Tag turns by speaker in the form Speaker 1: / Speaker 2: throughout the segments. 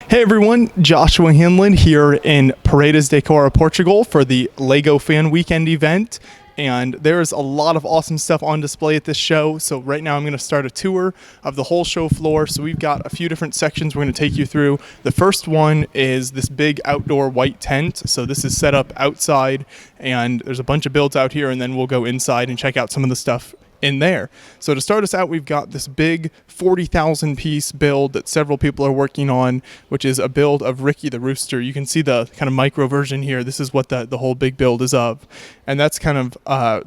Speaker 1: Hey everyone, Joshua Hanlon here in Paredes de Coura, Portugal for the LEGO Fan Weekend event. And there's a lot of awesome stuff on display at this show. So right now I'm going to start a tour of the whole show floor. So we've got a few different sections we're going to take you through. The first one is this big outdoor white tent. So this is set up outside and there's a bunch of builds out here, and then we'll go inside and check out some of the stuff in there. So to start us out, we've got this big 40,000 piece build that several people are working on, which is a build of Ricky the Rooster. You can see the kind of micro version here. This is what the whole big build is of. And that's kind of,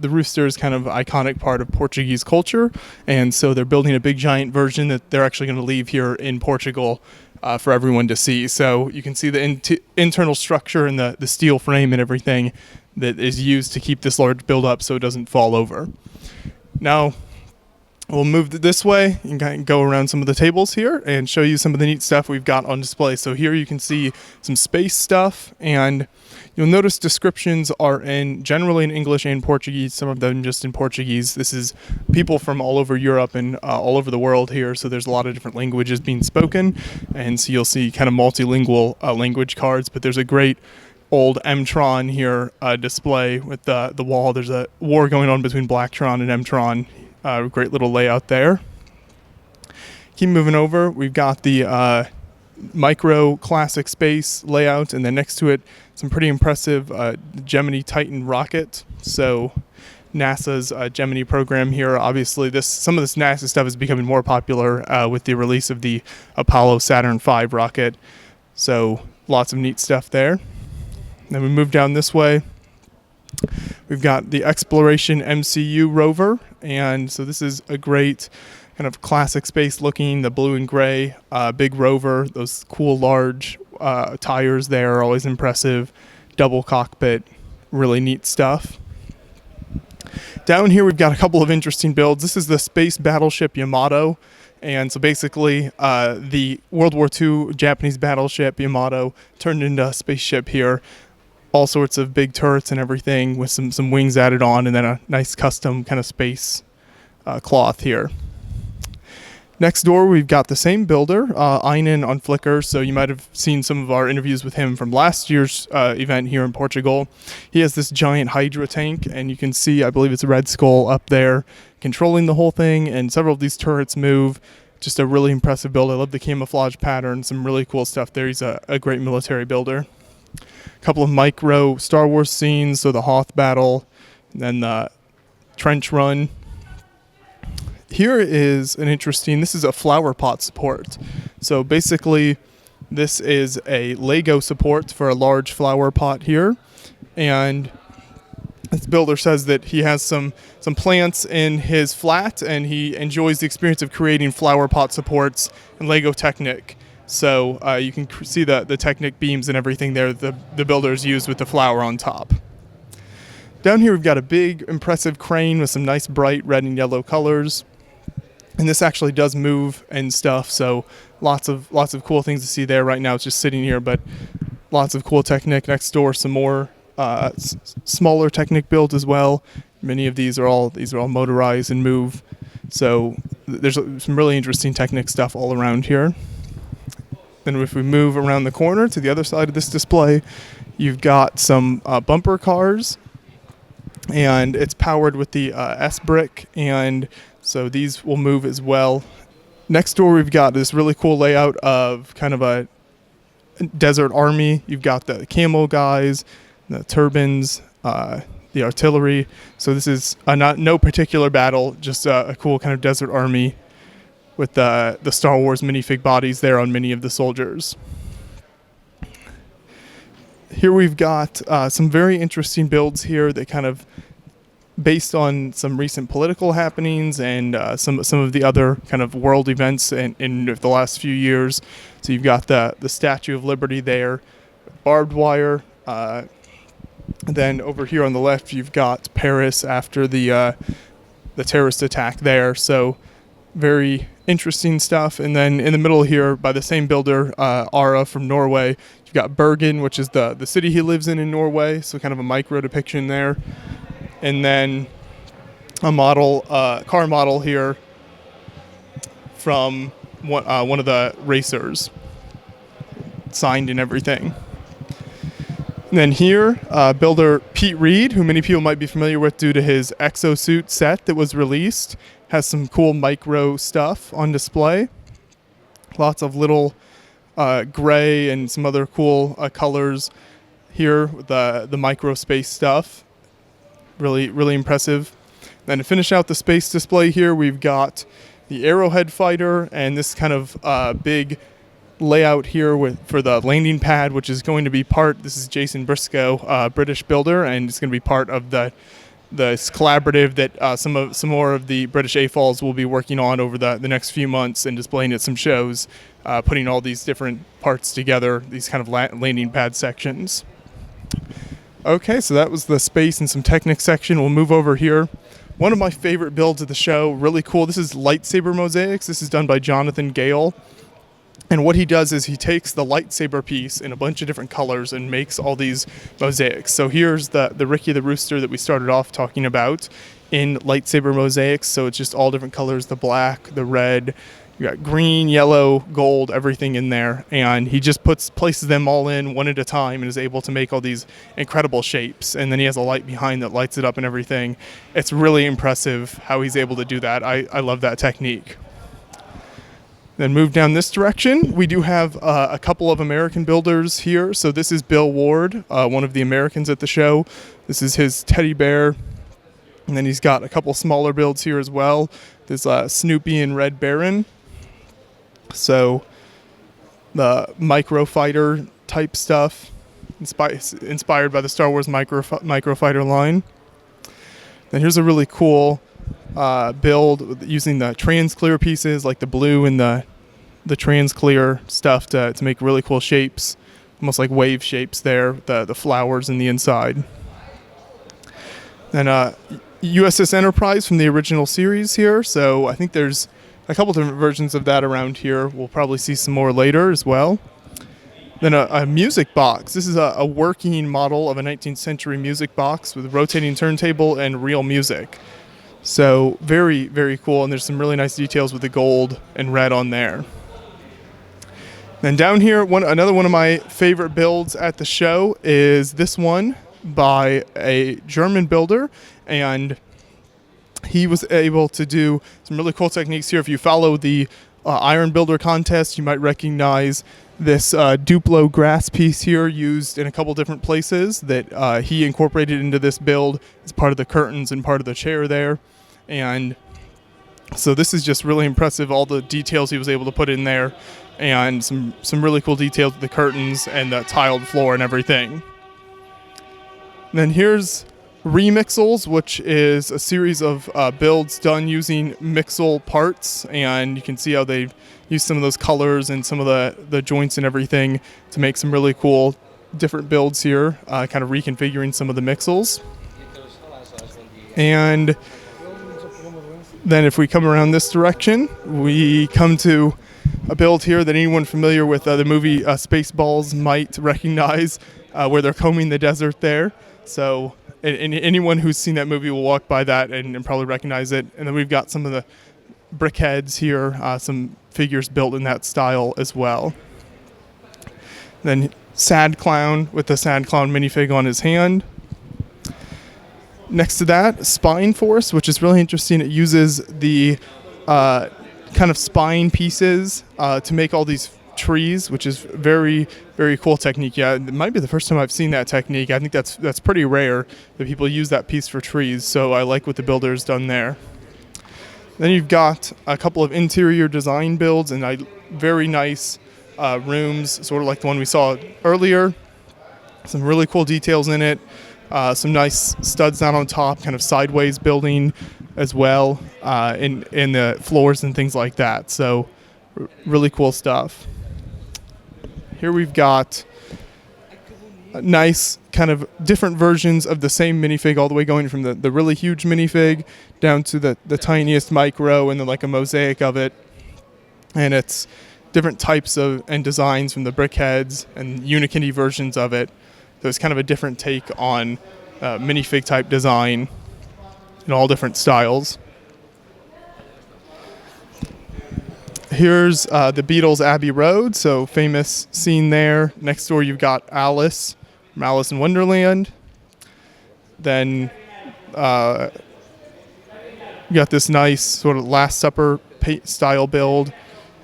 Speaker 1: the rooster is kind of iconic part of Portuguese culture. And so they're building a big giant version that they're actually going to leave here in Portugal for everyone to see. So you can see the internal structure and the steel frame and everything that is used to keep this large build up so it doesn't fall over. Now, we'll move this way and kind of go around some of the tables here and show you some of the neat stuff we've got on display. So here you can see some space stuff, and you'll notice descriptions are generally in English and Portuguese, some of them just in Portuguese. This is people from all over Europe and all over the world here, so there's a lot of different languages being spoken, and so you'll see kind of multilingual language cards, but there's a great old M-Tron here display with the wall. There's a war going on between Blacktron and M-Tron. Great little layout there. Keep moving over. We've got the micro classic space layout, and then next to it some pretty impressive Gemini Titan rocket. So NASA's Gemini program here. Obviously some of this NASA stuff is becoming more popular with the release of the Apollo Saturn V rocket. So lots of neat stuff there. Then we move down this way. We've got the Exploration MCU rover, and so this is a great kind of classic space looking, the blue and gray big rover. Those cool large tires there are always impressive. Double cockpit, really neat stuff. Down here we've got a couple of interesting builds. This is the space battleship Yamato. And so basically the World War II Japanese battleship Yamato turned into a spaceship here. All sorts of big turrets and everything with some wings added on, and then a nice custom kind of space cloth here. Next door, we've got the same builder, Einan on Flickr, so you might have seen some of our interviews with him from last year's event here in Portugal. He has this giant Hydra tank, and you can see, I believe it's a Red Skull up there controlling the whole thing, and several of these turrets move. Just a really impressive build. I love the camouflage pattern, some really cool stuff there. He's a great military builder. A couple of micro Star Wars scenes, so the Hoth battle, and then the trench run. Here is this is a flower pot support. So basically this is a Lego support for a large flower pot here, and this builder says that he has some plants in his flat and he enjoys the experience of creating flower pot supports in Lego Technic. So you can see the Technic beams and everything there the builders used with the flower on top. Down here we've got a big impressive crane with some nice bright red and yellow colors. And this actually does move and stuff, so lots of cool things to see there. Right now it's just sitting here, but lots of cool Technic. Next door some more smaller Technic builds as well. Many of these are all motorized and move. So there's some really interesting Technic stuff all around here. Then if we move around the corner to the other side of this display, you've got some bumper cars, and it's powered with the S-brick, and so these will move as well. Next door we've got this really cool layout of kind of a desert army. You've got the camel guys, the turbines, the artillery. So this is no particular battle, just a cool kind of desert army with the Star Wars minifig bodies there on many of the soldiers. Here we've got some very interesting builds here that kind of based on some recent political happenings and some of the other kind of world events in the last few years. So you've got the Statue of Liberty there, barbed wire. Then over here on the left you've got Paris after the terrorist attack there. So very interesting stuff. And then in the middle here by the same builder, Ara from Norway, you've got Bergen, which is the city he lives in Norway. So kind of a micro depiction there. And then a car model here from one of the racers. signed and everything. And then here, builder Pete Reed, who many people might be familiar with due to his exosuit set that was released, has some cool micro stuff on display. Lots of little gray and some other cool colors here with the micro space stuff. Really, really impressive. Then to finish out the space display here, we've got the Arrowhead fighter and this kind of big layout here for the landing pad, which is going to be this is Jason Briscoe, British builder, and it's going to be part of this collaborative that some more of the British AFOLs will be working on over the next few months and displaying at some shows, putting all these different parts together, these kind of landing pad sections. Okay, so that was the space and some Technic section. We'll move over here. One of my favorite builds of the show, really cool. This is lightsaber mosaics. This is done by Jonathan Gale. And what he does is he takes the lightsaber piece in a bunch of different colors and makes all these mosaics. So here's the Ricky the Rooster that we started off talking about in lightsaber mosaics. So it's just all different colors, the black, the red, you got green, yellow, gold, everything in there. And he just places them all in one at a time and is able to make all these incredible shapes. And then he has a light behind that lights it up and everything. It's really impressive how he's able to do that. I love that technique. Then move down this direction. We do have a couple of American builders here. So this is Bill Ward, one of the Americans at the show. This is his teddy bear. And then he's got a couple smaller builds here as well. There's Snoopy and Red Baron. So the microfighter type stuff, inspired by the Star Wars microfighter line. Then here's a really cool build using the trans-clear pieces like the blue and the trans-clear stuff to make really cool shapes, almost like wave shapes there, the flowers in the inside. Then USS Enterprise from the original series here, so I think there's a couple different versions of that around here. We'll probably see some more later as well. Then a music box. This is a working model of a 19th century music box with a rotating turntable and real music. So very, very cool, and there's some really nice details with the gold and red on there. Then down here, another one of my favorite builds at the show is this one by a German builder, and he was able to do some really cool techniques here. If you follow the Iron Builder contest, you might recognize this Duplo grass piece here used in a couple different places that he incorporated into this build as part of the curtains and part of the chair there. And so this is just really impressive, all the details he was able to put in there, and some really cool details with the curtains and the tiled floor and everything. And then here's Remixels, which is a series of builds done using Mixel parts, and you can see how they've used some of those colors and some of the joints and everything to make some really cool different builds here, kind of reconfiguring some of the Mixels. And then if we come around this direction, we come to a build here that anyone familiar with the movie Spaceballs might recognize, where they're combing the desert there. So and anyone who's seen that movie will walk by that and probably recognize it. And then we've got some of the brickheads here, some figures built in that style as well. Then Sad Clown with the Sad Clown minifig on his hand. Next to that, Spine Force, which is really interesting. It uses the kind of spine pieces to make all these trees, which is very, very cool technique. Yeah, it might be the first time I've seen that technique. I think that's pretty rare that people use that piece for trees, so I like what the builder's done there. Then you've got a couple of interior design builds and very nice rooms, sort of like the one we saw earlier. Some really cool details in it. Some nice studs down on top, kind of sideways building as well, in the floors and things like that. So really cool stuff. Here we've got nice kind of different versions of the same minifig, all the way going from the really huge minifig down to the tiniest micro, and then like a mosaic of it. And it's different types of and designs from the brickheads and Unikitty versions of it. So it's kind of a different take on minifig type design in all different styles. Here's the Beatles' Abbey Road, so famous scene there. Next door you've got Alice from Alice in Wonderland. Then you got this nice sort of Last Supper style build,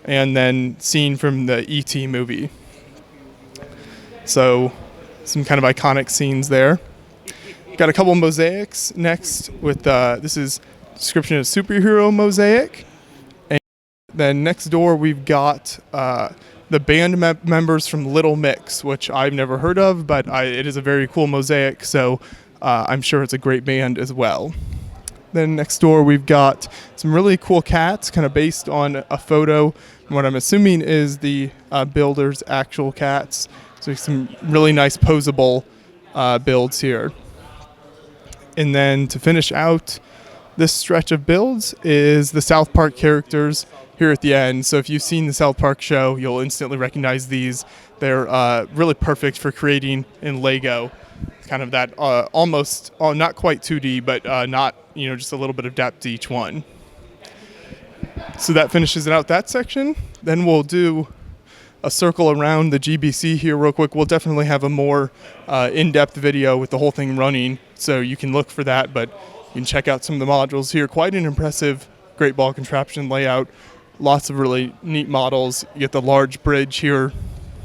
Speaker 1: and then scene from the E.T. movie. So some kind of iconic scenes there. Got a couple mosaics next with this is description of superhero mosaic. And then next door we've got the band members from Little Mix, which I've never heard of, but it is a very cool mosaic, so I'm sure it's a great band as well. Then next door we've got some really cool cats, kind of based on a photo, what I'm assuming is the builder's actual cats. So some really nice posable builds here. And then to finish out this stretch of builds is the South Park characters here at the end. So if you've seen the South Park show, you'll instantly recognize these. They're really perfect for creating in Lego. Kind of that almost, not quite 2D, but not, just a little bit of depth to each one. So that finishes it out, that section. Then we'll do a circle around the GBC here real quick. We'll definitely have a more in-depth video with the whole thing running, so you can look for that, but you can check out some of the modules here. Quite an impressive Great Ball contraption layout. Lots of really neat models. You get the large bridge here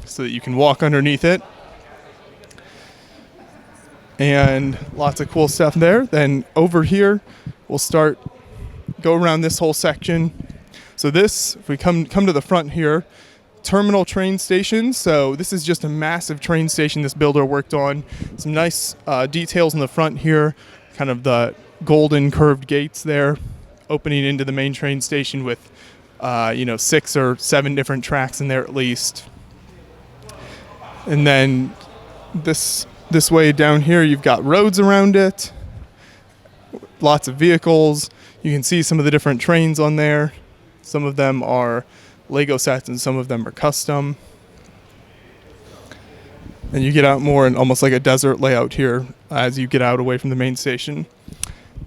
Speaker 1: so that you can walk underneath it. And lots of cool stuff there. Then over here, we'll go around this whole section. So this, if we come to the front here, terminal train station. So this is just a massive train station this builder worked on. Some nice details in the front here, kind of the golden curved gates there, opening into the main train station with 6 or 7 different tracks in there at least. And then this way down here, you've got roads around it, lots of vehicles. You can see some of the different trains on there. Some of them are Lego sets and some of them are custom. And you get out more in almost like a desert layout here as you get out away from the main station.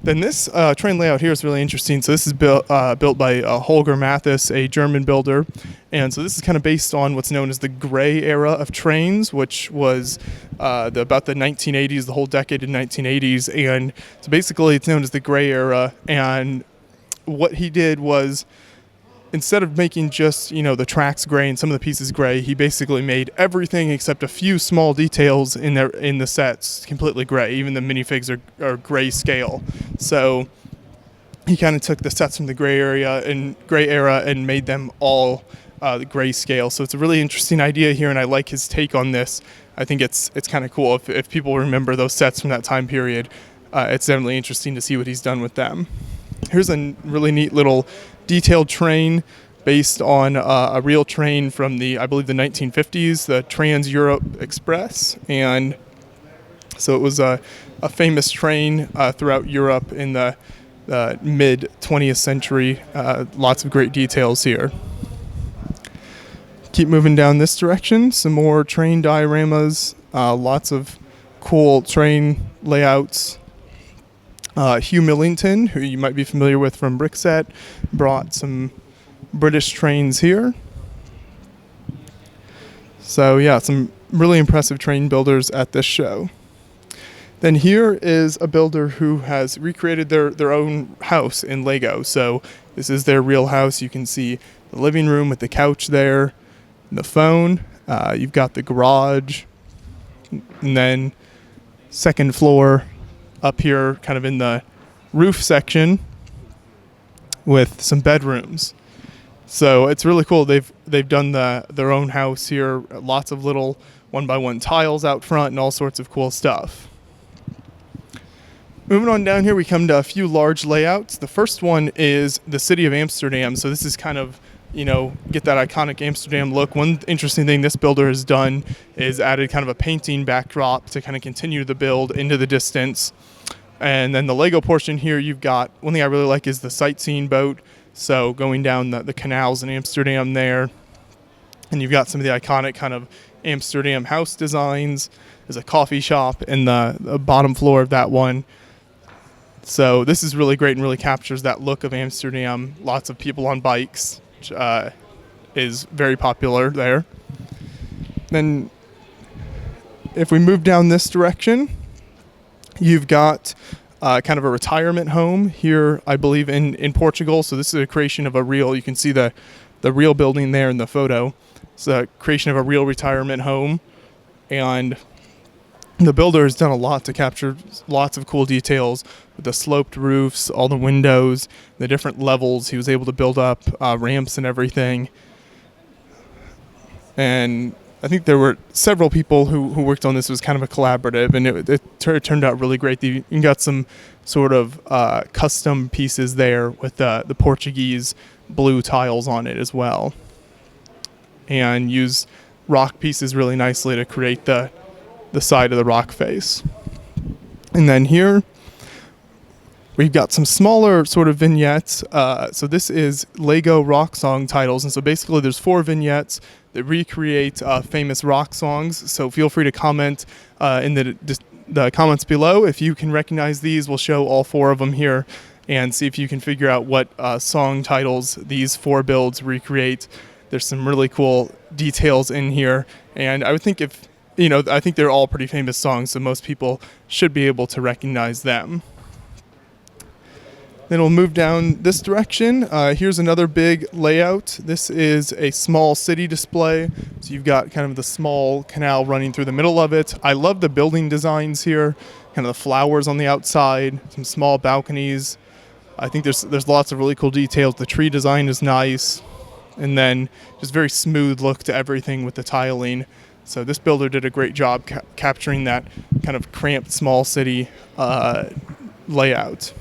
Speaker 1: Then this train layout here is really interesting. So this is built by Holger Mathis, a German builder. And so this is kind of based on what's known as the gray era of trains, which was about the 1980s, the whole decade of 1980s. And so basically it's known as the gray era. And what he did was, instead of making just, the tracks gray and some of the pieces gray, he basically made everything except a few small details in the sets completely gray. Even the minifigs are gray scale. So he kind of took the sets from the gray era and made them all the gray scale. So it's a really interesting idea here, and I like his take on this. I think it's kind of cool. If people remember those sets from that time period, it's definitely interesting to see what he's done with them. Here's a really neat little detailed train based on a real train from I believe the 1950s, the Trans-Europe Express. And so it was a famous train throughout Europe in the mid 20th century. Lots of great details here. Keep moving down this direction. Some more train dioramas, lots of cool train layouts. Hugh Millington, who you might be familiar with from Brickset, brought some British trains here. So yeah, some really impressive train builders at this show. Then here is a builder who has recreated their own house in Lego. So this is their real house. You can see the living room with the couch there, and the phone. You've got the garage, and then second floor up here kind of in the roof section with some bedrooms. So it's really cool. They've done their own house here. Lots of little 1x1 tiles out front and all sorts of cool stuff. Moving on down here, we come to a few large layouts. The first one is the city of Amsterdam. So this is kind of, get that iconic Amsterdam look. One interesting thing this builder has done is added kind of a painting backdrop to kind of continue the build into the distance. And then the Lego portion here, you've got, one thing I really like is the sightseeing boat. So going down the canals in Amsterdam there. And you've got some of the iconic kind of Amsterdam house designs. There's a coffee shop in the bottom floor of that one. So this is really great and really captures that look of Amsterdam. Lots of people on bikes, which is very popular there. Then if we move down this direction, you've got kind of a retirement home here, I believe, in Portugal. So this is a creation of a real, you can see the real building there in the photo. It's a creation of a real retirement home. And the builder has done a lot to capture lots of cool details with the sloped roofs, all the windows, the different levels. He was able to build up ramps and everything. And I think there were several people who worked on this. It was kind of a collaborative, and it turned out really great. You got some sort of custom pieces there with the Portuguese blue tiles on it as well. And use rock pieces really nicely to create the side of the rock face. And then here we've got some smaller sort of vignettes. So this is Lego rock song titles. And so basically there's 4 vignettes that recreate famous rock songs. So feel free to comment in the comments below. If you can recognize these, we'll show all 4 of them here and see if you can figure out what song titles these 4 builds recreate. There's some really cool details in here. And I would think I think they're all pretty famous songs, so most people should be able to recognize them. Then we'll move down this direction. Here's another big layout. This is a small city display. So you've got kind of the small canal running through the middle of it. I love the building designs here, kind of the flowers on the outside, some small balconies. I think there's lots of really cool details. The tree design is nice. And then just very smooth look to everything with the tiling. So this builder did a great job capturing that kind of cramped small city layout.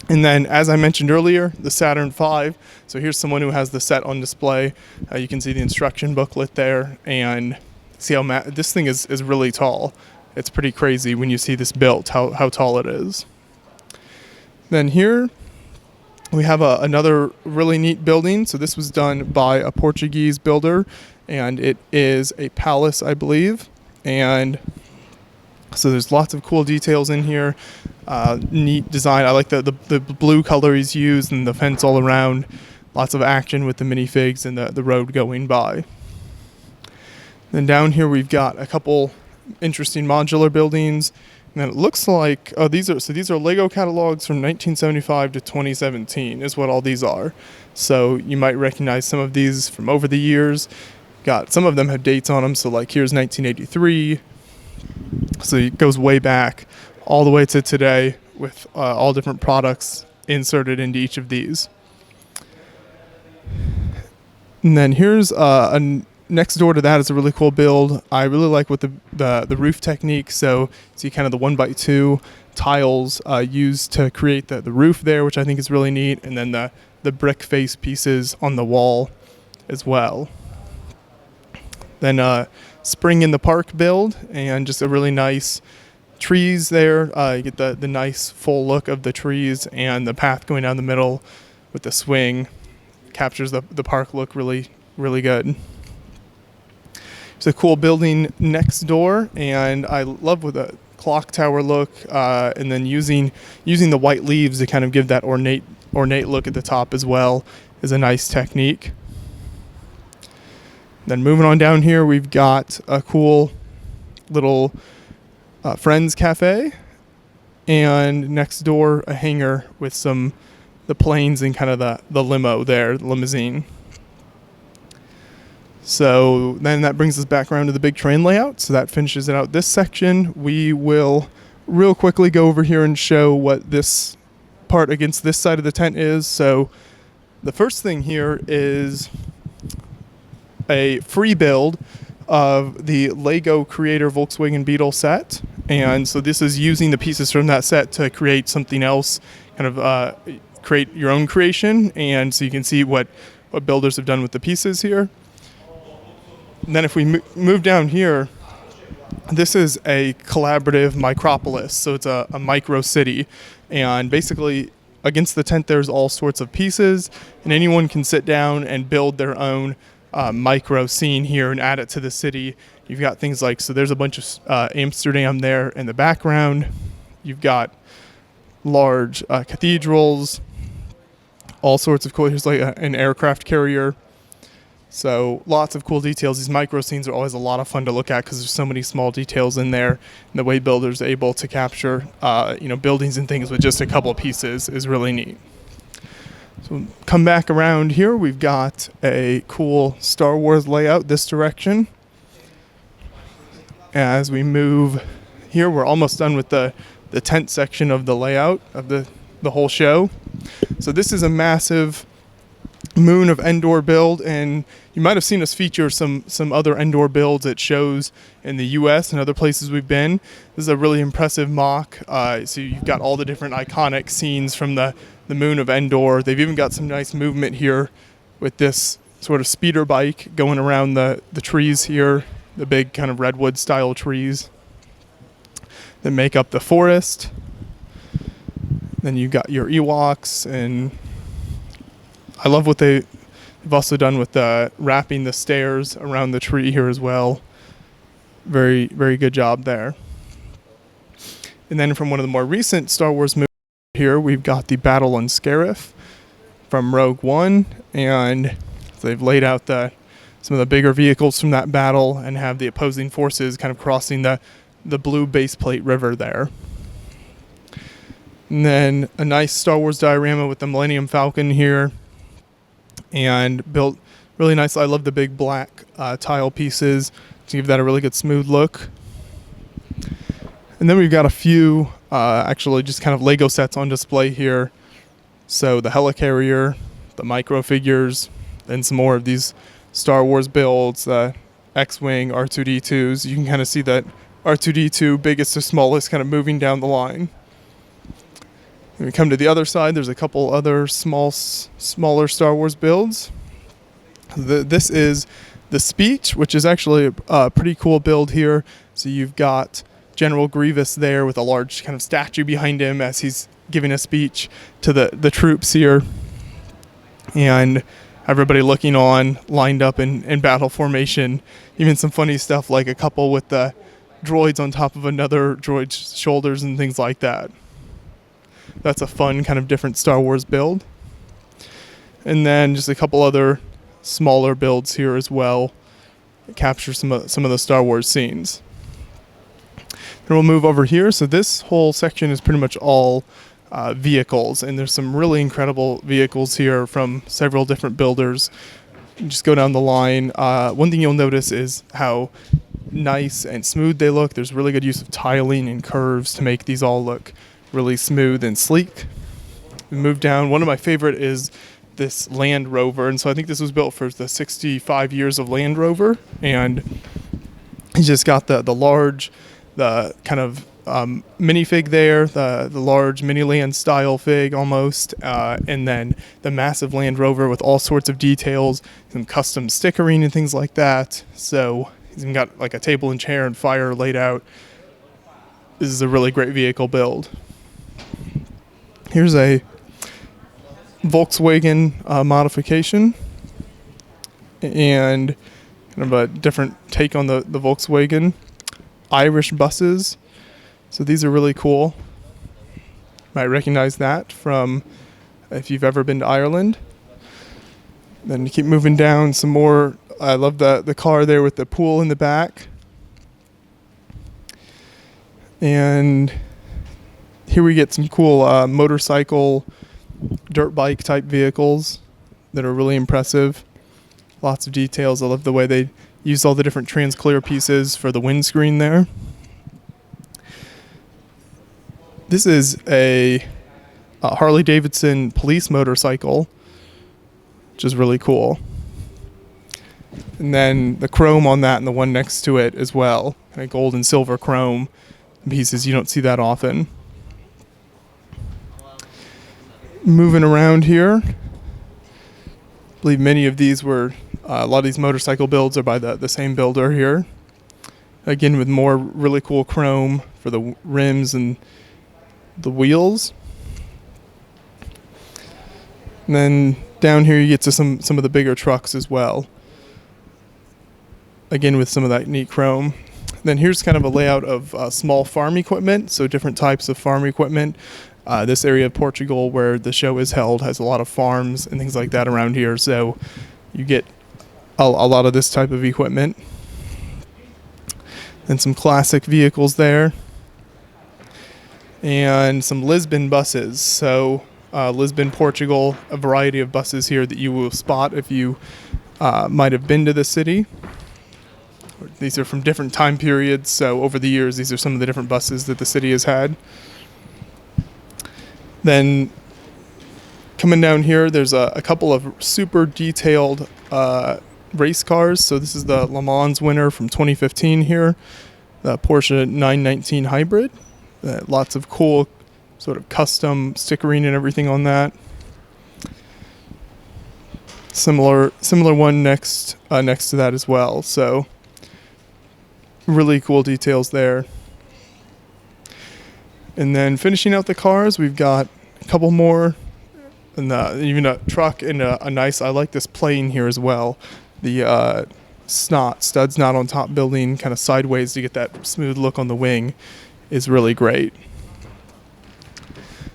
Speaker 1: And then, as I mentioned earlier, the Saturn V. So here's someone who has the set on display. You can see the instruction booklet there, and see how this thing is really tall. It's pretty crazy when you see this built, how tall it is. Then here we have another really neat building. So this was done by a Portuguese builder, and it is a palace, I believe. And so there's lots of cool details in here. Neat design. I like the blue color he's used and the fence all around. Lots of action with the minifigs and the road going by. Then down here we've got a couple interesting modular buildings. And then it looks like these are Lego catalogs from 1975 to 2017 is what all these are. So you might recognize some of these from over the years. Got some of them have dates on them. So like here's 1983. So it goes way back all the way to today with all different products inserted into each of these. And then here's next door to that is a really cool build. I really like what the roof technique. So see kind of the 1x2 tiles used to create the roof there, which I think is really neat. And then the brick face pieces on the wall as well. Then spring in the park build, and just a really nice trees there. You get the nice full look of the trees and the path going down the middle with the swing. Captures the park look really, really good. It's a cool building next door, and I love with the clock tower look, and then using the white leaves to kind of give that ornate look at the top as well is a nice technique. Then moving on down here, we've got a cool little Friends Cafe, and next door a hangar with the planes and kind of the limo there, the limousine. So then that brings us back around to the big train layout. So that finishes it out this section. We will real quickly go over here and show what this part against this side of the tent is. So the first thing here is a free build of the Lego Creator Volkswagen Beetle set. And so this is using the pieces from that set to create something else, kind of create your own creation. And so you can see what builders have done with the pieces here. And then if we move down here, this is a collaborative micropolis. So it's a micro city. And basically against the tent, there's all sorts of pieces, and anyone can sit down and build their own micro scene here and add it to the city. You've got things like, so there's a bunch of Amsterdam there in the background. You've got large cathedrals, all sorts of cool, here's like an aircraft carrier. So lots of cool details. These micro scenes are always a lot of fun to look at because there's so many small details in there. And the way builders are able to capture, buildings and things with just a couple of pieces is really neat. So come back around here. We've got a cool Star Wars layout this direction. As we move here, we're almost done with the tent section of the layout of the whole show. So this is a massive Moon of Endor build, and you might have seen us feature some other Endor builds at shows in the US and other places we've been. This is a really impressive mock. So you've got all the different iconic scenes from the Moon of Endor. They've even got some nice movement here with this sort of speeder bike going around the trees here, the big kind of redwood style trees that make up the forest. Then you've got your Ewoks, and I love what they've also done with wrapping the stairs around the tree here as well. Very, very good job there. And then from one of the more recent Star Wars movies here, we've got the Battle on Scarif from Rogue One, and they've laid out some of the bigger vehicles from that battle and have the opposing forces kind of crossing the blue baseplate river there. And then a nice Star Wars diorama with the Millennium Falcon here, and built really nice. I love the big black tile pieces to give that a really good smooth look. And then we've got a few actually just kind of Lego sets on display here. So the helicarrier, the micro figures, and some more of these Star Wars builds, X-Wing, R2-D2s. You can kind of see that R2-D2, biggest to smallest, kind of moving down the line. When we come to the other side, there's a couple other smaller Star Wars builds. This is the Speech, which is actually a pretty cool build here. So you've got General Grievous there with a large kind of statue behind him as he's giving a speech to the troops here. And everybody looking on, lined up in battle formation. Even some funny stuff like a couple with the droids on top of another droid's shoulders and things like that. That's a fun kind of different Star Wars build. And then just a couple other smaller builds here as well that capture some of the Star Wars scenes. Then we'll move over here. So this whole section is pretty much all vehicles, and there's some really incredible vehicles here from several different builders. You just go down the line. One thing you'll notice is how nice and smooth they look. There's really good use of tiling and curves to make these all look really smooth and sleek. We move down. One of my favorite is this Land Rover, and so I think this was built for the 65 years of Land Rover, and you just got the large, the kind of minifig there, the large Miniland style fig almost, and then the massive Land Rover with all sorts of details, some custom stickering and things like that. So he's even got like a table and chair and fire laid out. This is a really great vehicle build. Here's a Volkswagen modification, and kind of a different take on the Volkswagen. Irish buses. So these are really cool. You might recognize that from if you've ever been to Ireland. Then you keep moving down some more. I love the car there with the pool in the back. And here we get some cool motorcycle, dirt bike type vehicles that are really impressive. Lots of details. I love the way they use all the different trans-clear pieces for the windscreen there. This is a Harley-Davidson police motorcycle, which is really cool. And then the chrome on that and the one next to it as well. Kind of gold and silver chrome pieces. You don't see that often. Moving around here. I believe many of these were, a lot of these motorcycle builds are by the same builder here. Again, with more really cool chrome for the rims and the wheels. And then down here you get to some of the bigger trucks as well. Again, with some of that neat chrome. Then here's kind of a layout of small farm equipment, so different types of farm equipment. This area of Portugal where the show is held has a lot of farms and things like that around here, so you get a lot of this type of equipment. And some classic vehicles there. And some Lisbon buses. So Lisbon, Portugal, a variety of buses here that you will spot if you might have been to the city. These are from different time periods, so over the years, these are some of the different buses that the city has had. Then coming down here, there's a couple of super detailed race cars. So this is the Le Mans winner from 2015 here, the Porsche 919 Hybrid. Lots of cool sort of custom stickering and everything on that. Similar one next to that as well. So really cool details there. And then finishing out the cars, we've got a couple more, and even a truck and a nice. I like this plane here as well. The studs not on top building kind of sideways to get that smooth look on the wing is really great.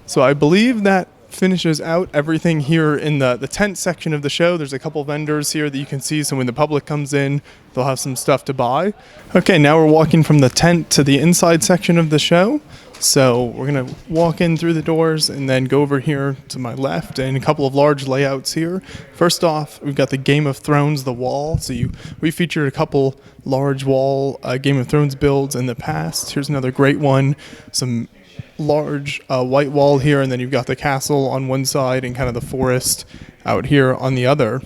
Speaker 1: So I believe that finishes out everything here in the tent section of the show. There's a couple vendors here that you can see, so when the public comes in, they'll have some stuff to buy. Okay, now we're walking from the tent to the inside section of the show. So we're going to walk in through the doors and then go over here to my left, and a couple of large layouts here. First off, we've got the Game of Thrones, the wall. So we featured a couple large wall Game of Thrones builds in the past. Here's another great one. Some large white wall here, and then you've got the castle on one side and kind of the forest out here on the other.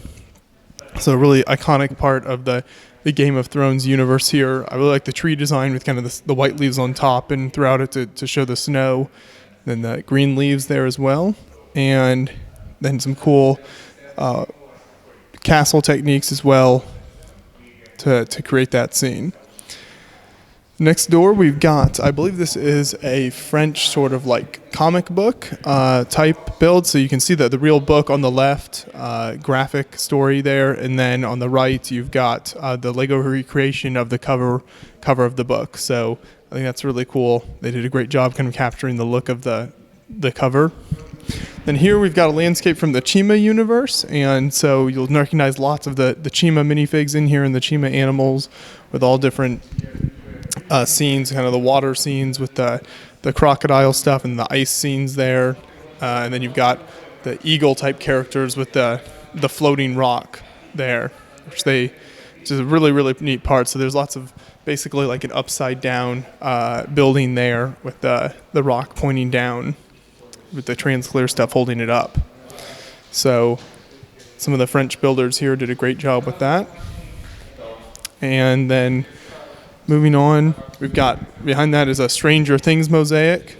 Speaker 1: So a really iconic part of the Game of Thrones universe here. I really like the tree design with kind of the white leaves on top and throughout it to show the snow. Then the green leaves there as well. And then some cool castle techniques as well to create that scene. Next door, we've got, I believe this is a French sort of like comic book type build. So you can see the real book on the left, graphic story there. And then on the right, you've got the Lego recreation of the cover of the book. So I think that's really cool. They did a great job kind of capturing the look of the cover. Then here we've got a landscape from the Chima universe. And so you'll recognize lots of the Chima minifigs in here and the Chima animals with all different scenes, kind of the water scenes with the crocodile stuff and the ice scenes there, and then you've got the eagle type characters with the floating rock there, which is a really neat part. So there's lots of basically like an upside down building there with the rock pointing down with the transclear stuff holding it up. So some of the French builders here did a great job with that. And then moving on, we've got behind that is a Stranger Things mosaic.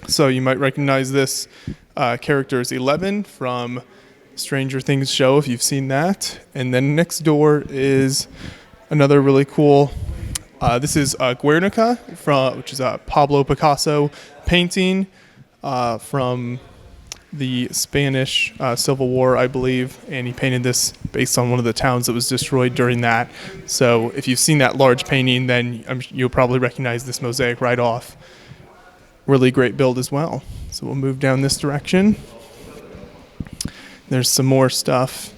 Speaker 1: So you might recognize this character as 11 from Stranger Things show if you've seen that. And then next door is another really cool. This is Guernica, which is a Pablo Picasso painting from the Spanish Civil War, I believe, and he painted this based on one of the towns that was destroyed during that. So if you've seen that large painting, then you'll probably recognize this mosaic right off. Really great build as well. So we'll move down this direction. There's some more stuff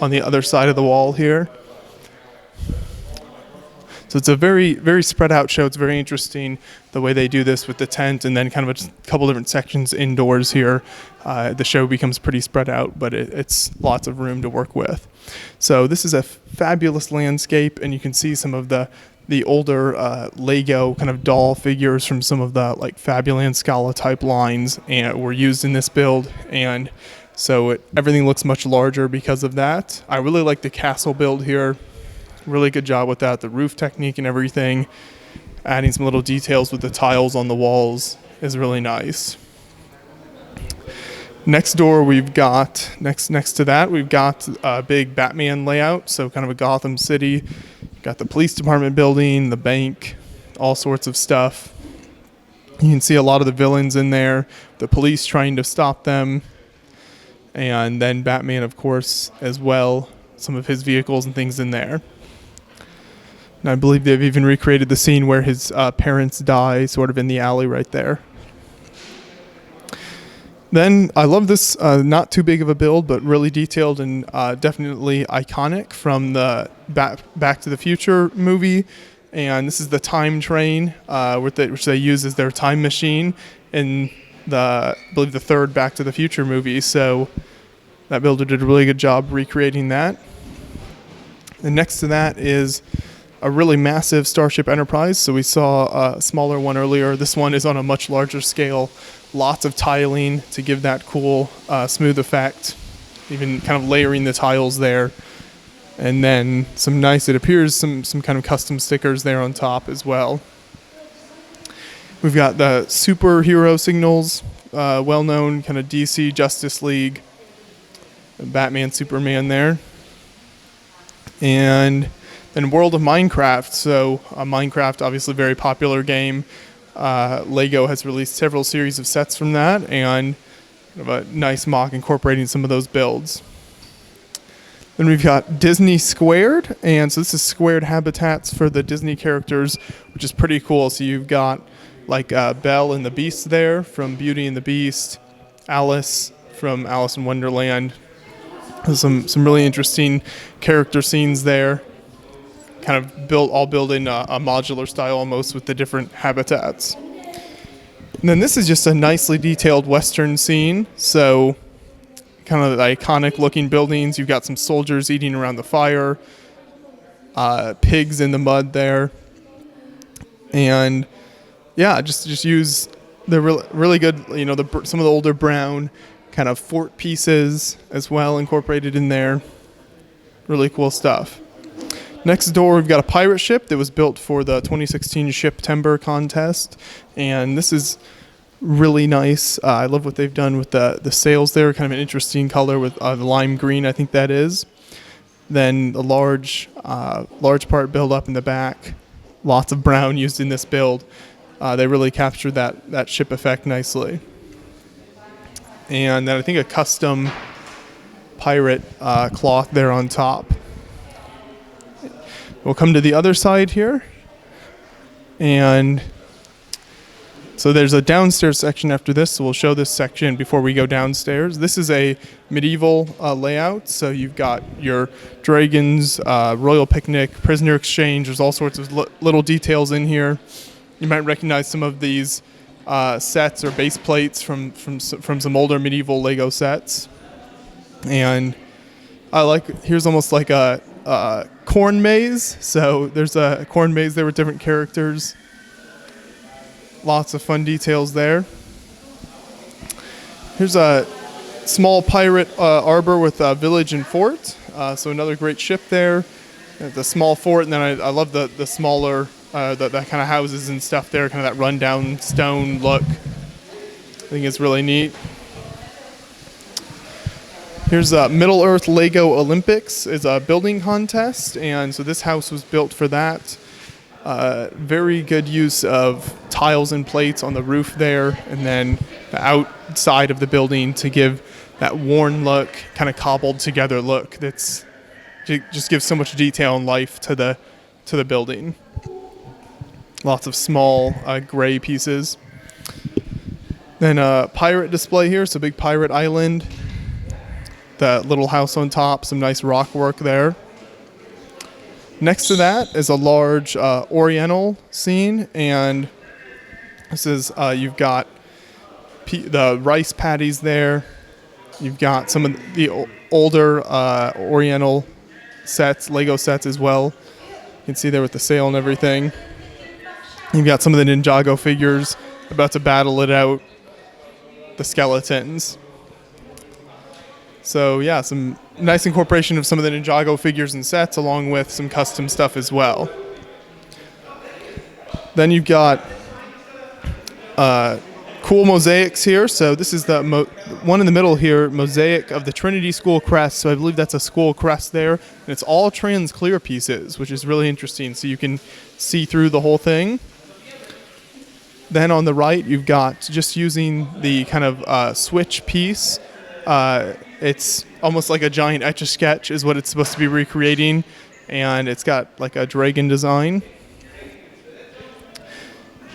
Speaker 1: on the other side of the wall here. So it's a very spread out show. It's very interesting the way they do this with the tent and then kind of a couple different sections indoors here. The show becomes pretty spread out, but it's lots of room to work with. So this is a fabulous landscape, and you can see some of the older Lego kind of doll figures from some of the like Fabuland Scala type lines and were used in this build. And so everything looks much larger because of that. I really like the castle build here. Really good job with that. The roof technique and everything. Adding some little details with the tiles on the walls is really nice. Next door, we've got, next to that, we've got a big Batman layout. So kind of a Gotham City. Got the police department building, the bank, all sorts of stuff. You can see a lot of the villains in there. The police trying to stop them. And then Batman, of course, as well. Some of his vehicles and things in there. And I believe they've even recreated the scene where his parents die sort of in the alley right there. Then I love this, not too big of a build, but really detailed and definitely iconic from the Back to the Future movie. And this is the time train, which they use as their time machine in I believe the third Back to the Future movie. So that builder did a really good job recreating that. And next to that is a really massive Starship Enterprise. So we saw a smaller one earlier. This one is on a much larger scale. Lots of tiling to give that cool, smooth effect. Even kind of layering the tiles there. And then it appears some kind of custom stickers there on top as well. We've got the superhero signals, well-known kind of DC, Justice League, Batman, Superman there. And then World of Minecraft. So Minecraft, obviously a very popular game. Lego has released several series of sets from that, and kind of a nice mock incorporating some of those builds. Then we've got Disney Squared, and so this is squared habitats for the Disney characters, which is pretty cool. So you've got like Belle and the Beast there from Beauty and the Beast, Alice from Alice in Wonderland. There's some really interesting character scenes there. Kind of built in a modular style almost with the different habitats. And then this is just a nicely detailed Western scene. So kind of the iconic looking buildings. You've got some soldiers eating around the fire, pigs in the mud there. And yeah, just use the really good, some of the older brown kind of fort pieces as well incorporated in there. Really cool stuff. Next door, we've got a pirate ship that was built for the 2016 Shiptember contest, and this is really nice. I love what they've done with the sails there, kind of an interesting color with the lime green, I think that is. Then the large part build up in the back, lots of brown used in this build. They really captured that ship effect nicely. And then I think a custom pirate cloth there on top. We'll come to the other side here. And so there's a downstairs section after this, so we'll show this section before we go downstairs. This is a medieval layout, so you've got your dragons, royal picnic, prisoner exchange. There's all sorts of little details in here. You might recognize some of these sets or base plates from some older medieval Lego sets. And here's almost like a corn maze. So there's a corn maze there with different characters. Lots of fun details there. Here's a small pirate arbor with a village and fort. So another great ship there. The small fort, and then I love the smaller, that kind of houses and stuff there, kind of that rundown stone look. I think it's really neat. Here's Middle Earth Lego Olympics is a building contest, and so this house was built for that. Very good use of tiles and plates on the roof there, and then the outside of the building to give that worn look, kind of cobbled together look. That's just gives so much detail and life to the building. Lots of small gray pieces. Then a pirate display here, so big pirate island. The little house on top, some nice rock work there. Next to that is a large Oriental scene, and this is you've got the rice paddies there. You've got some of the older Oriental sets, Lego sets as well. You can see there with the sail and everything. You've got some of the Ninjago figures about to battle it out, the skeletons. So yeah, some nice incorporation of some of the Ninjago figures and sets, along with some custom stuff as well. Then you've got cool mosaics here. So this is the one in the middle here, mosaic of the Trinity School crest. So I believe that's a school crest there. And it's all trans clear pieces, which is really interesting. So you can see through the whole thing. Then on the right, you've got just using the kind of switch piece. It's almost like a giant Etch-a-Sketch is what it's supposed to be recreating. And it's got like a dragon design.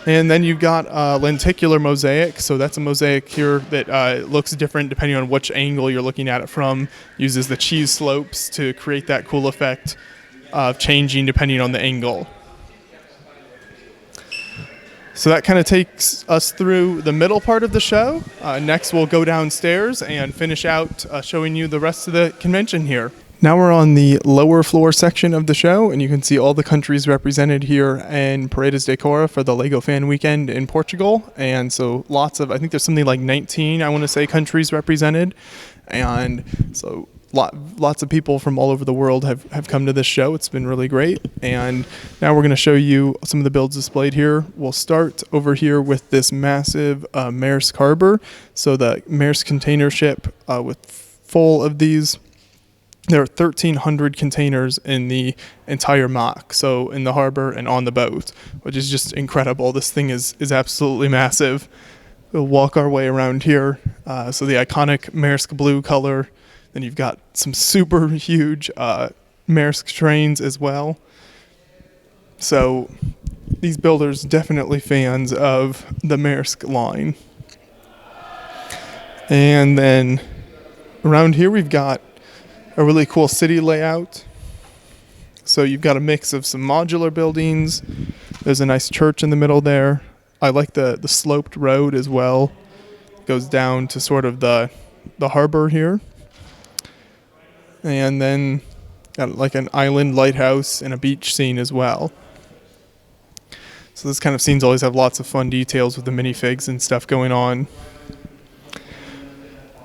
Speaker 1: And then you've got lenticular mosaic. So that's a mosaic here that looks different depending on which angle you're looking at it from. Uses the cheese slopes to create that cool effect of changing depending on the angle. So that kind of takes us through the middle part of the show. Next, we'll go downstairs and finish out showing you the rest of the convention here. Now we're on the lower floor section of the show, and you can see all the countries represented here in Paredes de Coura for the LEGO Fan Weekend in Portugal. And so lots of, I think there's something like 19, I want to say, countries represented. And so lots of people from all over the world have come to this show. It's been really great. And now we're going to show you some of the builds displayed here. We'll start over here with this massive Maersk harbor. So the Maersk container ship with full of these. There are 1,300 containers in the entire MOC, so in the harbor and on the boat, which is just incredible. This thing is absolutely massive. We'll walk our way around here. So the iconic Maersk blue color. Then you've got some super huge Maersk trains as well. So these builders definitely fans of the Maersk line. And then around here we've got a really cool city layout. So you've got a mix of some modular buildings. There's a nice church in the middle there. I like the sloped road as well. It goes down to sort of the harbor here. And then got like an island lighthouse and a beach scene as well. So this kind of scenes always have lots of fun details with the minifigs and stuff going on.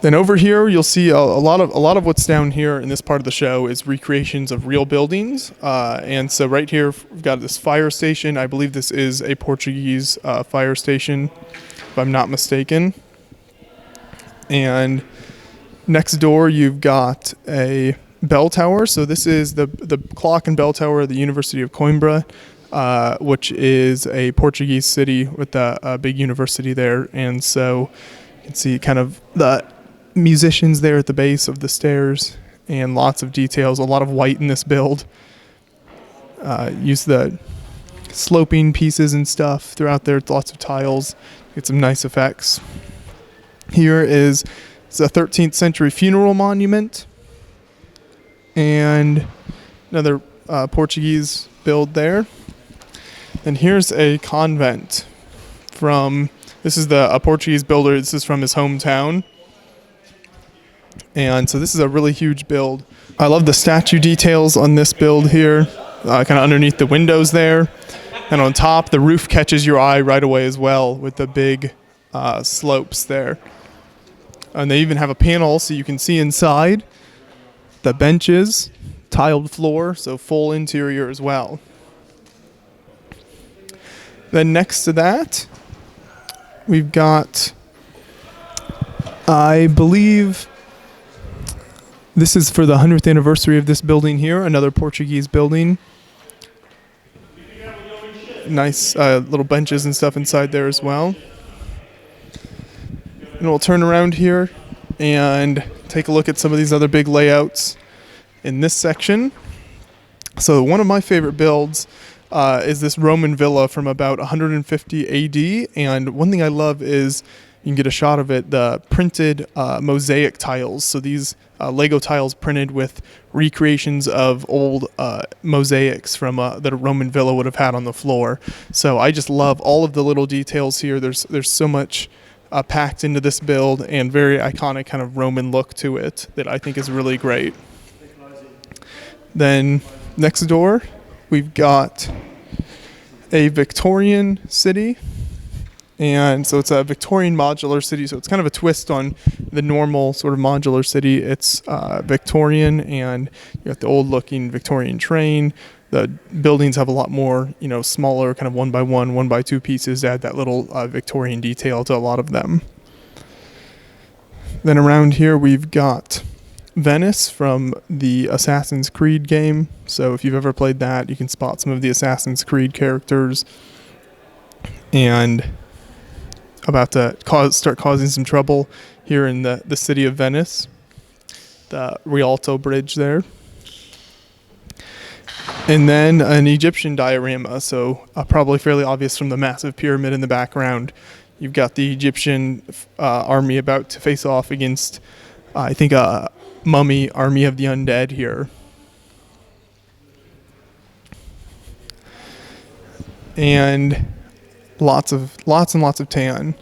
Speaker 1: Then over here, you'll see a lot of what's down here in this part of the show is recreations of real buildings. And so right here, we've got this fire station. I believe this is a Portuguese fire station, if I'm not mistaken. And next door, you've got a bell tower. So this is the clock and bell tower of the University of Coimbra, which is a Portuguese city with a big university there. And so you can see kind of the musicians there at the base of the stairs, and lots of details, a lot of white in this build. Use the sloping pieces and stuff throughout there, lots of tiles, get some nice effects. Here is a 13th century funeral monument, and another Portuguese build there. And here's a convent this is a Portuguese builder, this is from his hometown. And so this is a really huge build. I love the statue details on this build here, kind of underneath the windows there. And on top, the roof catches your eye right away as well with the big slopes there. And they even have a panel so you can see inside. The benches, tiled floor, so full interior as well. Then next to that, we've got, I believe, this is for the 100th anniversary of this building here, another Portuguese building. Nice little benches and stuff inside there as well. And we'll turn around here and take a look at some of these other big layouts in this section. So one of my favorite builds is this Roman villa from about 150 AD. And one thing I love is you can get a shot of it, the printed mosaic tiles. So these Lego tiles printed with recreations of old mosaics from that a Roman villa would have had on the floor. So I just love all of the little details here. There's so much packed into this build, and very iconic kind of Roman look to it that I think is really great. Then next door, we've got a Victorian city. And so it's a Victorian modular city, so it's kind of a twist on the normal sort of modular city. It's Victorian, and you got the old-looking Victorian train. The buildings have a lot more, smaller, kind of one by two pieces to add that little Victorian detail to a lot of them. Then around here we've got Venice from the Assassin's Creed game. So if you've ever played that, you can spot some of the Assassin's Creed characters. And about to start causing some trouble here in the city of Venice. The Rialto Bridge there. And then an Egyptian diorama, so probably fairly obvious from the massive pyramid in the background. You've got the Egyptian army about to face off against, I think, a mummy army of the undead here. And lots and lots of tan.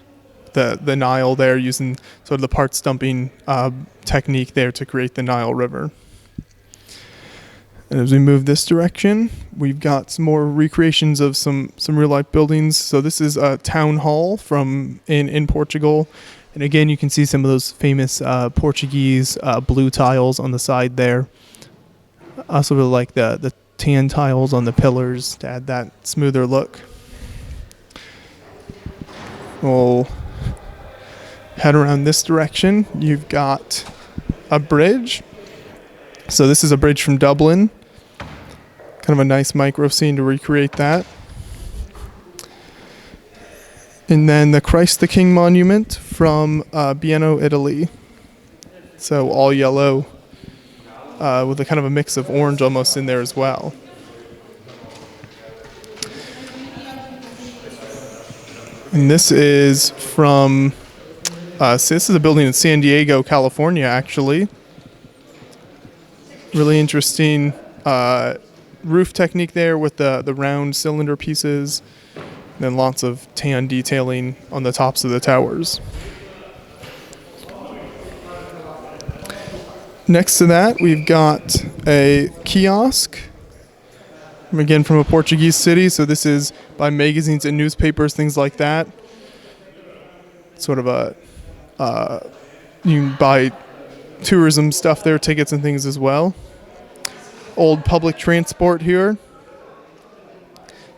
Speaker 1: The Nile there, using sort of the part stumping technique there to create the Nile River. And as we move this direction, we've got some more recreations of some real life buildings. So this is a town hall from in Portugal. And again, you can see some of those famous Portuguese blue tiles on the side there. I also really like the tan tiles on the pillars to add that smoother look. We'll head around this direction. You've got a bridge. So this is a bridge from Dublin. Kind of a nice micro scene to recreate that. And then the Christ the King monument from Bieno, Italy. So all yellow with a kind of a mix of orange almost in there as well. And this is from, this is a building in San Diego, California, actually. Really interesting roof technique there with the round cylinder pieces, and then lots of tan detailing on the tops of the towers. Next to that, we've got a kiosk, again from a Portuguese city, so this is by magazines and newspapers, things like that. Sort of you can buy tourism stuff there, tickets and things as well. Old public transport here.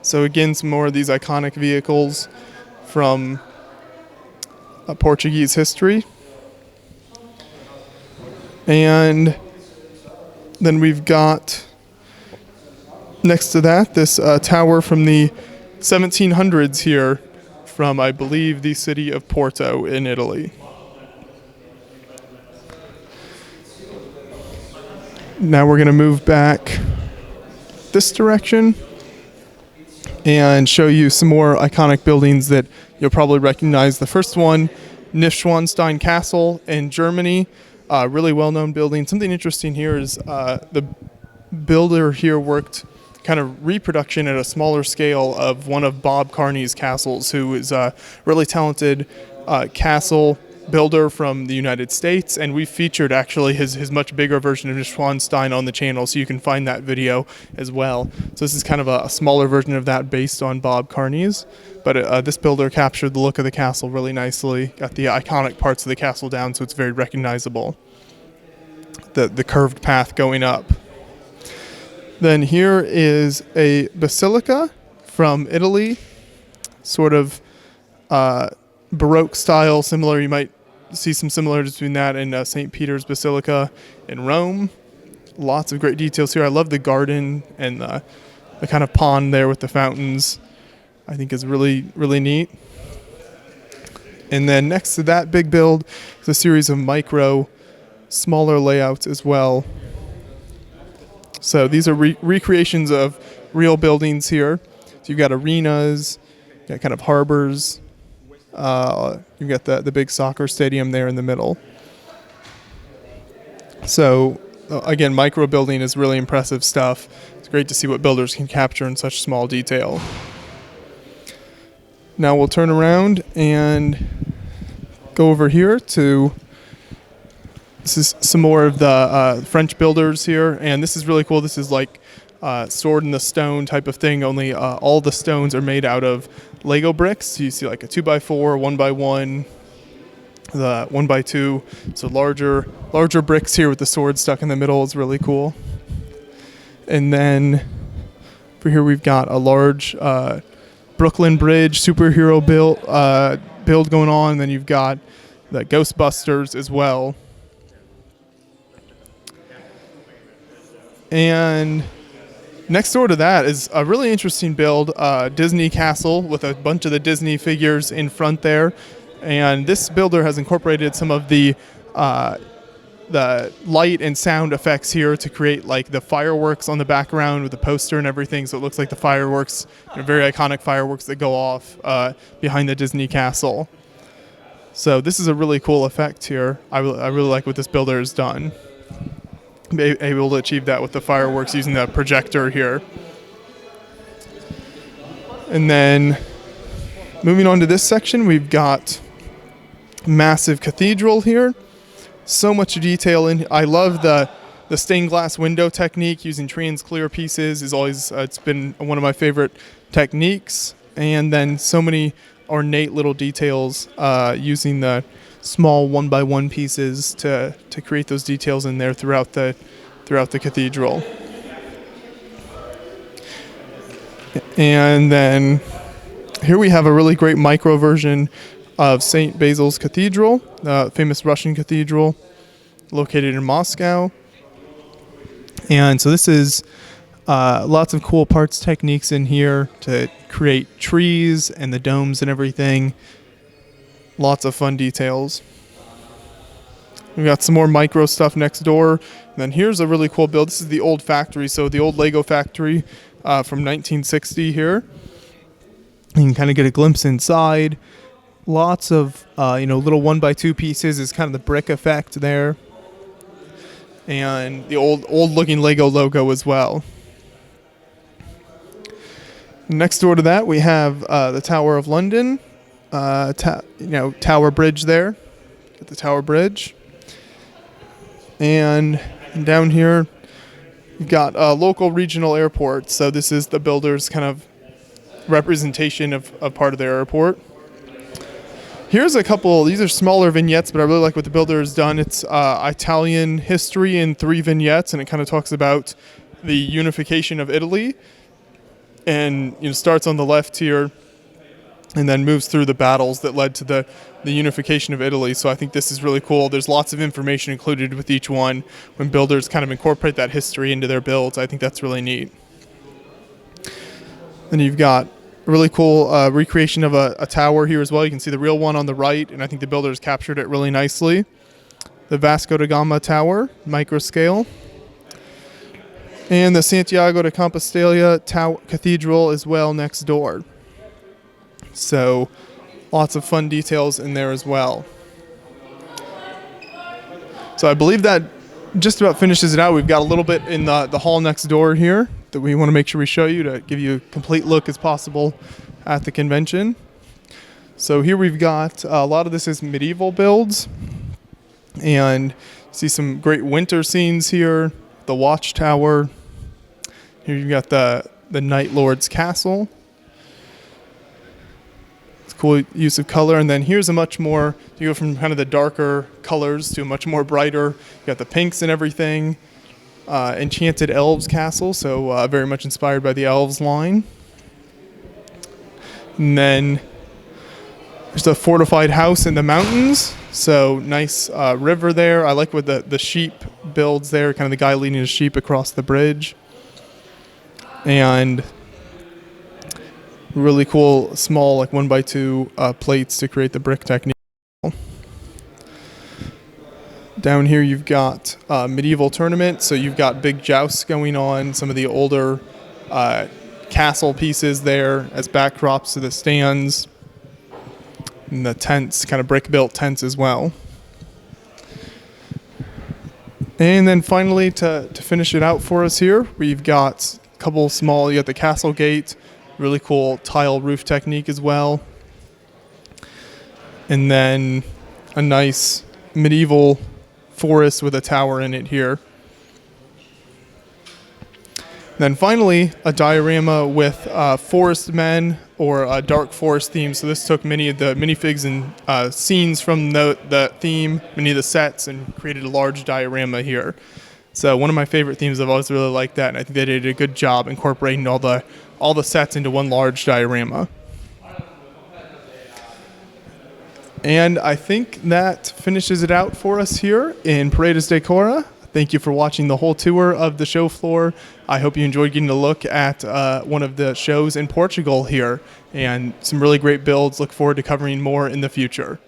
Speaker 1: So again, some more of these iconic vehicles from Portuguese history. And then we've got, next to that, this tower from the 1700s here from, I believe, the city of Porto in Italy. Now we're going to move back this direction and show you some more iconic buildings that you'll probably recognize. The first one, Neuschwanstein Castle in Germany, really well-known building. Something interesting here is the builder here worked kind of reproduction at a smaller scale of one of Bob Carney's castles, who is a really talented castle builder from the United States, and we featured actually his much bigger version of Neuschwanstein on the channel, so you can find that video as well. So this is kind of a smaller version of that based on Bob Carney's, but this builder captured the look of the castle really nicely, got the iconic parts of the castle down so it's very recognizable. The curved path going up. Then here is a basilica from Italy, sort of Baroque style, similar. You might see some similarities between that and St. Peter's Basilica in Rome. Lots of great details here. I love the garden and the kind of pond there with the fountains. I think is really, really neat. And then next to that big build is a series of smaller layouts as well. So these are recreations of real buildings here. So you've got arenas, you've got kind of harbors. You've got the big soccer stadium there in the middle. So again, micro building is really impressive stuff. It's great to see what builders can capture in such small detail. Now we'll turn around and go over here to, this is some more of the French builders here, and this is really cool. This is like sword in the stone type of thing, only all the stones are made out of Lego bricks. So you see like a 2x4, 1x1, the 1x2. So larger bricks here with the sword stuck in the middle is really cool. And then over here we've got a large Brooklyn Bridge superhero build going on. And then you've got the Ghostbusters as well. And next door to that is a really interesting build, Disney Castle with a bunch of the Disney figures in front there. And this builder has incorporated some of the the light and sound effects here to create like the fireworks on the background with the poster and everything, so it looks like the fireworks, very iconic fireworks that go off behind the Disney castle. So this is a really cool effect here. I really like what this builder has done. Able to achieve that with the fireworks using the projector here. And then moving on to this section, we've got massive cathedral here. So much detail in. I love the stained glass window technique using trans clear pieces. Is always it's been one of my favorite techniques. And then so many ornate little details using the small 1x1 pieces to create those details in there throughout the cathedral. And then here we have a really great micro version of St. Basil's Cathedral, the famous Russian cathedral located in Moscow. And so this is lots of cool parts techniques in here to create trees and the domes and everything. Lots of fun details. We've got some more micro stuff next door. And then here's a really cool build. This is the old factory, so the old Lego factory from 1960 here. You can kind of get a glimpse inside. Lots of little 1x2 pieces is kind of the brick effect there, and the old looking Lego logo as well. Next door to that we have the Tower of London, Tower Bridge there. Got the Tower Bridge, and down here you've got local regional airports. So this is the builder's kind of representation of part of their airport. Here's a couple, these are smaller vignettes, but I really like what the builder has done. It's Italian history in 3 vignettes, and it kind of talks about the unification of Italy. And starts on the left here and then moves through the battles that led to the unification of Italy. So I think this is really cool. There's lots of information included with each one. When builders kind of incorporate that history into their builds, I think that's really neat. Then you've got a really cool recreation of a tower here as well. You can see the real one on the right, and I think the builders captured it really nicely. The Vasco da Gama Tower, micro scale. And the Santiago de Compostela Cathedral as well next door. So lots of fun details in there as well. So I believe that just about finishes it out. We've got a little bit in the hall next door here that we want to make sure we show you to give you a complete look as possible at the convention. So here we've got a lot of this is medieval builds, and you see some great winter scenes here. The watchtower. Here you've got the Night Lord's castle. It's cool use of color. And then here's a much more, you go from kind of the darker colors to a much more brighter. You got the pinks and everything. Enchanted Elves Castle, so very much inspired by the Elves line. And then there's a fortified house in the mountains, so nice river there. I like what the sheep builds there, kind of the guy leading his sheep across the bridge. And really cool small like 1x2 plates to create the brick technique. Down here you've got medieval tournament, so you've got big jousts going on, some of the older castle pieces there as backdrops to the stands, and the tents, kind of brick-built tents as well. And then finally, to finish it out for us here, we've got a couple small, you got the castle gate, really cool tile roof technique as well. And then a nice medieval forest with a tower in it here. Then finally, a diorama with forest men or a dark forest theme. So this took many of the minifigs and scenes from the theme, many of the sets, and created a large diorama here. So one of my favorite themes, I've always really liked that, and I think they did a good job incorporating all the sets into one large diorama. And I think that finishes it out for us here in Paredes de Coura. Thank you for watching the whole tour of the show floor. I hope you enjoyed getting a look at one of the shows in Portugal here, and some really great builds. Look forward to covering more in the future.